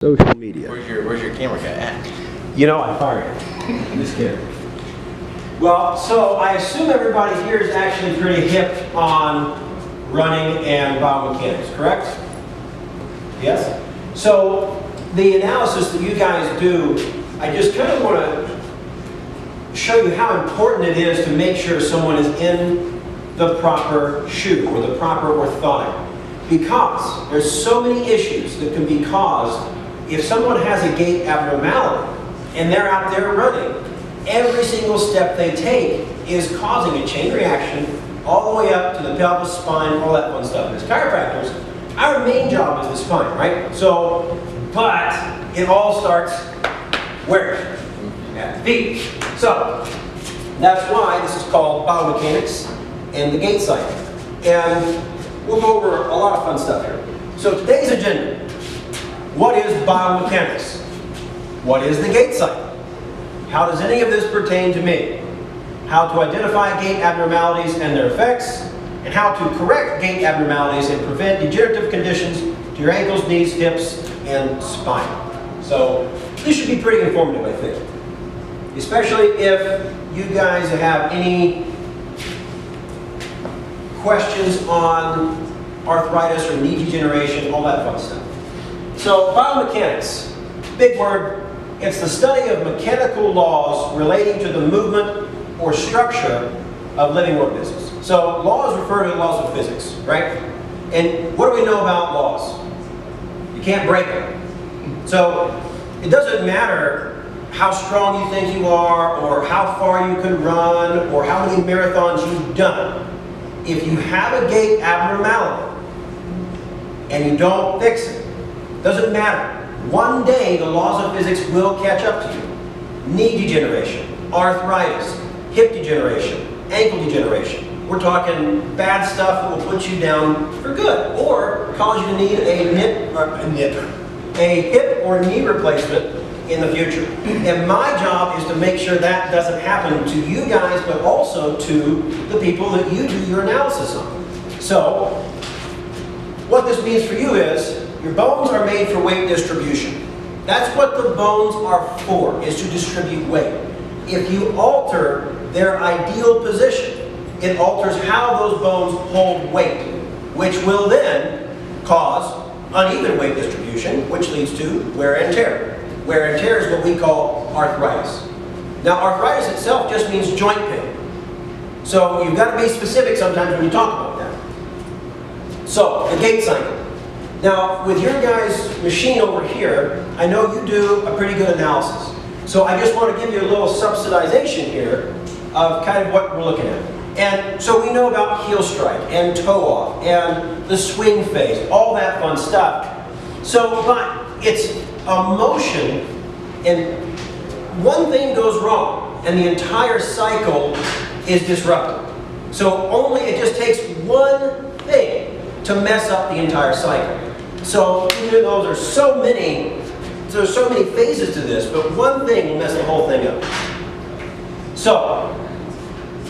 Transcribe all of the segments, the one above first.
social media. Where's your camera guy at? You know, I fired it. I'm just kidding. Well, so I assume everybody here is actually pretty hip on running and biomechanics, correct? Yes? So the analysis that you guys do, I just kind of want to show you how important it is to make sure someone is in the proper shoe or the proper orthotic. Because there's so many issues that can be caused if someone has a gait abnormality and they're out there running. Every single step they take is causing a chain reaction all the way up to the pelvis, spine, all that fun stuff. As chiropractors, our main job is the spine, right? So, but it all starts where? At the feet. So, that's why this is called biomechanics and the gait cycle. And we'll go over a lot of fun stuff here. So today's agenda, what is biomechanics? What is the gait cycle? How does any of this pertain to me? How to identify gait abnormalities and their effects, and how to correct gait abnormalities and prevent degenerative conditions to your ankles, knees, hips, and spine. So this should be pretty informative, I think. Especially if you guys have any questions on arthritis or knee degeneration, all that fun stuff. So biomechanics, big word. It's the study of mechanical laws relating to the movement or structure of living organisms. So laws refer to the laws of physics, right? And what do we know about laws? You can't break them. So it doesn't matter how strong you think you are, or how far you can run, or how many marathons you've done. If you have a gait abnormality and you don't fix it, doesn't matter. One day the laws of physics will catch up to you. Knee degeneration, arthritis, hip degeneration, ankle degeneration. We're talking bad stuff that will put you down for good, or cause you to need a hip or knee replacement in the future. And my job is to make sure that doesn't happen to you guys, but also to the people that you do your analysis on. So, what this means for you is, your bones are made for weight distribution. That's what the bones are for, is to distribute weight. If you alter their ideal position, it alters how those bones hold weight, which will then cause uneven weight distribution, which leads to wear and tear. Wear and tear is what we call arthritis. Now, arthritis itself just means joint pain. So you've got to be specific sometimes when you talk about that. So, the gait cycle. Now, with your guys' machine over here, I know you do a pretty good analysis. So I just want to give you a little subsidization here of kind of what we're looking at. And so we know about heel strike and toe off and the swing phase, all that fun stuff. So, but it's a motion, and one thing goes wrong and the entire cycle is disrupted. So only it just takes one thing to mess up the entire cycle. So even though there's so many phases to this, but one thing will mess the whole thing up. So,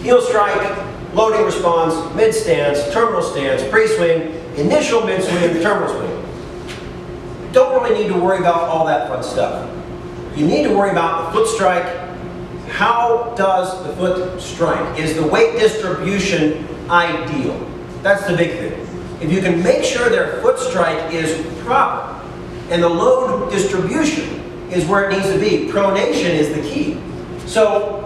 heel strike, loading response, mid stance, terminal stance, pre-swing, initial mid-swing, terminal swing. Don't really need to worry about all that fun stuff. You need to worry about the foot strike. How does the foot strike? Is the weight distribution ideal? That's the big thing. If you can make sure their foot strike is proper, and the load distribution is where it needs to be. Pronation is the key. So,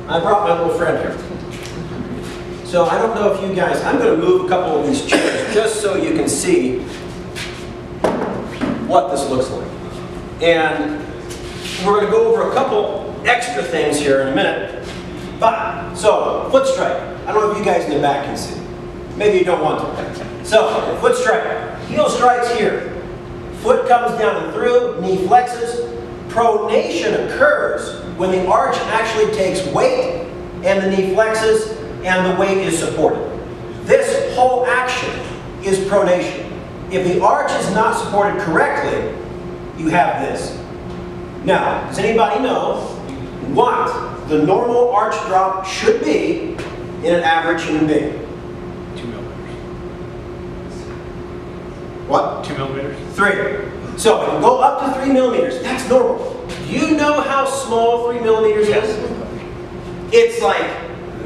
I brought my little friend here. So I don't know if you guys, I'm going to move a couple of these chairs just so you can see what this looks like. And we're going to go over a couple extra things here in a minute. But, so, foot strike. I don't know if you guys in the back can see. Maybe you don't want to. So, foot strike. Heel strikes here. Foot comes down and through, knee flexes. Pronation occurs when the arch actually takes weight and the knee flexes and the weight is supported. This whole action is pronation. If the arch is not supported correctly, you have this. Now, does anybody know what the normal arch drop should be in an average human being? 2 millimeters. What? 2 millimeters? 3. So if you go up to 3 millimeters, that's normal. Do you know how small 3 millimeters is? It's like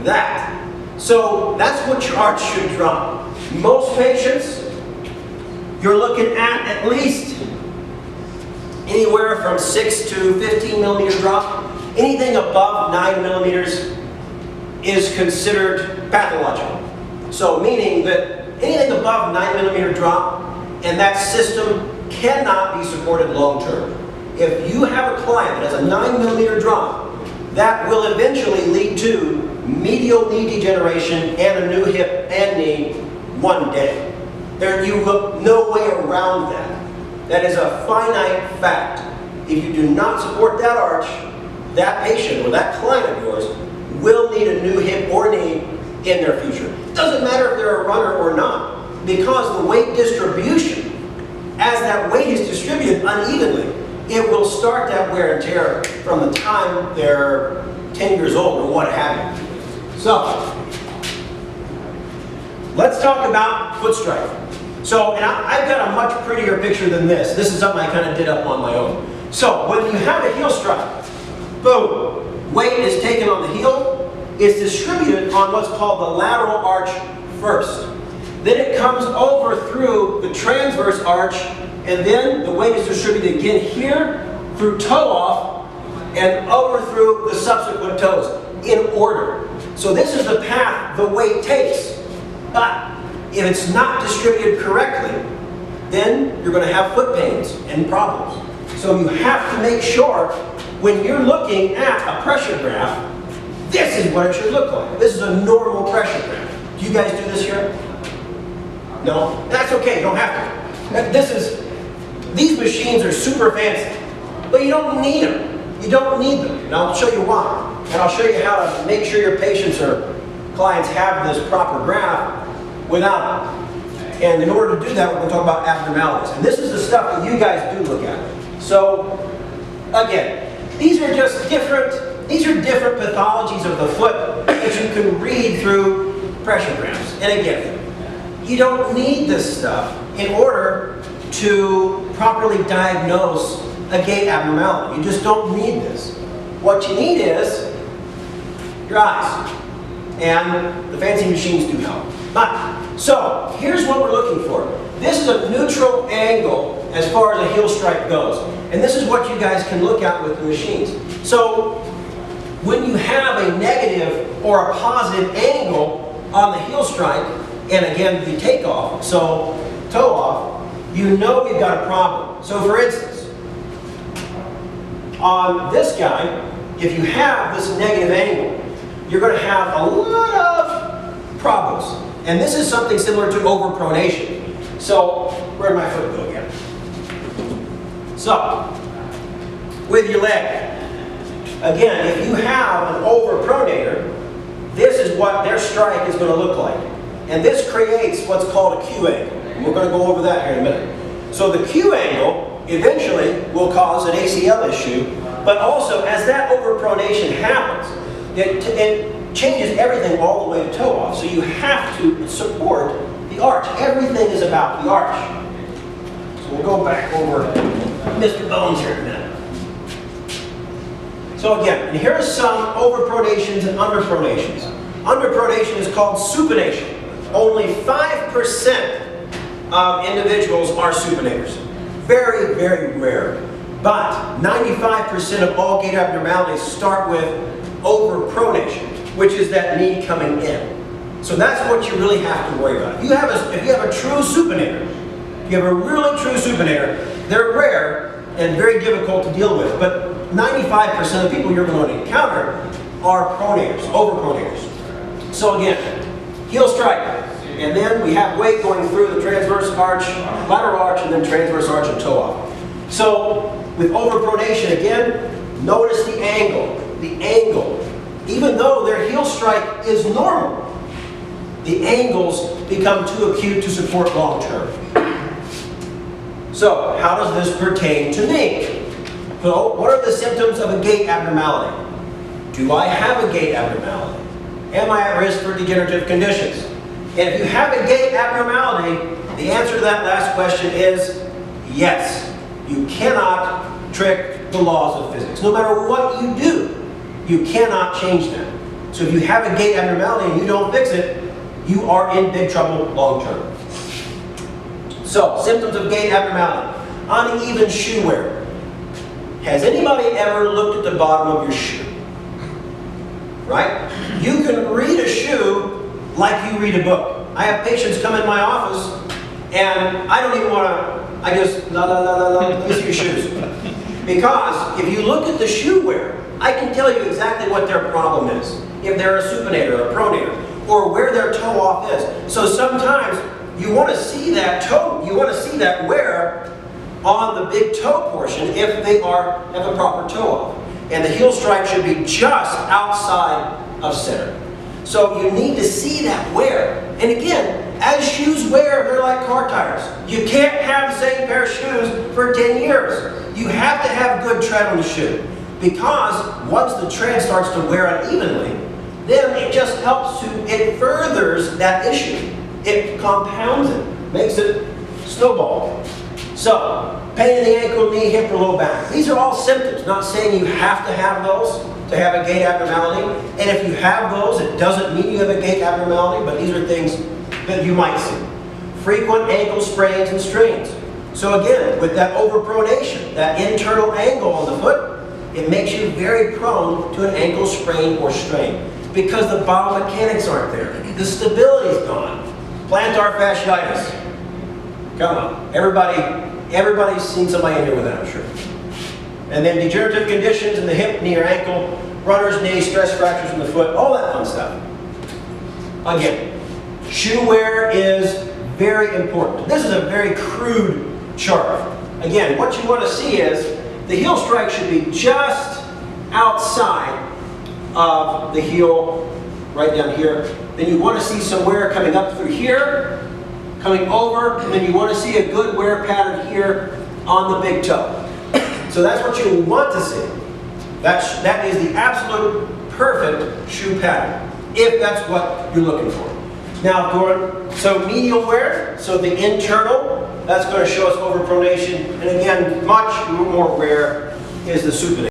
that. So that's what your arch should drop. Most patients, you're looking at least anywhere from 6 to 15 millimeter drop. Anything above 9 millimeters is considered pathological. So meaning that anything above 9 millimeter drop and that system cannot be supported long term. If you have a client that has a 9 millimeter drop, that will eventually lead to medial knee degeneration and a new hip and knee one day. You look no way around that. That is a finite fact. If you do not support that arch, that patient or that client of yours will need a new hip or knee in their future. It doesn't matter if they're a runner or not, because the weight distribution, as that weight is distributed unevenly, it will start that wear and tear from the time they're 10 years old or what have you. So, let's talk about foot strike. So, and I've got a much prettier picture than this. This is something I kind of did up on my own. So, when you have a heel strike, boom, weight is taken on the heel, it's distributed on what's called the lateral arch first. Then it comes over through the transverse arch, and then the weight is distributed again here, through toe off, and over through the subsequent toes, in order. So this is the path the weight takes. But if it's not distributed correctly, then you're going to have foot pains and problems. So you have to make sure when you're looking at a pressure graph, this is what it should look like. This is a normal pressure graph. Do you guys do this here? No? That's okay, you don't have to. These machines are super fancy, but you don't need them. You don't need them, and I'll show you why. And I'll show you how to make sure your patients or clients have this proper graph without it. And in order to do that, we're going to talk about abnormalities. And this is the stuff that you guys do look at. So, again, these are different pathologies of the foot that you can read through pressure graphs. And again, you don't need this stuff in order to properly diagnose a gait abnormality. You just don't need this. What you need is your eyes. And the fancy machines do help. So, here's what we're looking for. This is a neutral angle as far as a heel strike goes. And this is what you guys can look at with the machines. So, when you have a negative or a positive angle on the heel strike, and again, the takeoff, so toe off, you know you've got a problem. So for instance, on this guy, if you have this negative angle, you're going to have a lot of problems. And this is something similar to overpronation. So, where'd my foot go again? So, with your leg. Again, if you have an overpronator, this is what their strike is going to look like. And this creates what's called a Q angle. And we're going to go over that here in a minute. So the Q angle eventually will cause an ACL issue, but also as that overpronation happens, it changes everything all the way to toe off. So you have to support the arch. Everything is about the arch. So we'll go back over Mr. Bones here in a minute. So again, here are some overpronations and underpronations. Underpronation is called supination. Only 5% of individuals are supinators. Very, very rare. But 95% of all gait abnormalities start with overpronation, which is that knee coming in. So that's what you really have to worry about. If you have a true supinator, if you have a really true supinator, they're rare and very difficult to deal with. But 95% of the people you're going to encounter are pronators, overpronators. So again, heel strike, and then we have weight going through the transverse arch, lateral arch, and then transverse arch and toe off. So with overpronation, again, notice the angle. The angle, even though their heel strike is normal, the angles become too acute to support long term. So how does this pertain to me? So what are the symptoms of a gait abnormality? Do I have a gait abnormality? Am I at risk for degenerative conditions? And if you have a gait abnormality, The answer to that last question is yes. You cannot trick the laws of physics. No matter what you do, you cannot change them. So if you have a gait abnormality and you don't fix it, you are in big trouble long term. So, symptoms of gait abnormality. Uneven shoe wear. Has anybody ever looked at the bottom of your shoe? Right? You can read a shoe like you read a book. I have patients come in my office and I don't even want to, I just, la la la la la, let me see your shoes. Because if you look at the shoe wear, I can tell you exactly what their problem is. If they're a supinator or a pronator, or where their toe off is. So sometimes you want to see that toe, you want to see that wear on the big toe portion if they have a proper toe off. And the heel strike should be just outside of center. So you need to see that wear. And again, as shoes wear, they're like car tires. You can't have the same pair of shoes for 10 years. You have to have good tread on the shoe. Because once the tread starts to wear unevenly, then it just helps to, it furthers that issue. It compounds it, makes it snowball. So, pain in the ankle, knee, hip, or low back. These are all symptoms, not saying you have to have those to have a gait abnormality. And if you have those, it doesn't mean you have a gait abnormality, but these are things that you might see. Frequent ankle sprains and strains. So again, with that overpronation, that internal angle on the foot, it makes you very prone to an ankle sprain or strain. Because the biomechanics aren't there. The stability's gone. Plantar fasciitis. Come on. Everybody's seen somebody in here with that, I'm sure. And then degenerative conditions in the hip, knee, or ankle, runner's knee, stress fractures in the foot, all that fun stuff. Again, shoe wear is very important. This is a very crude chart. Again, what you want to see is the heel strike should be just outside of the heel, right down here. Then you want to see some wear coming up through here, coming over, and then you want to see a good wear pattern here on the big toe. So that's what you want to see. That is the absolute perfect shoe pattern, if that's what you're looking for. Now, so medial wear, so the internal, that's going to show us overpronation. And again, much more rare is the supination.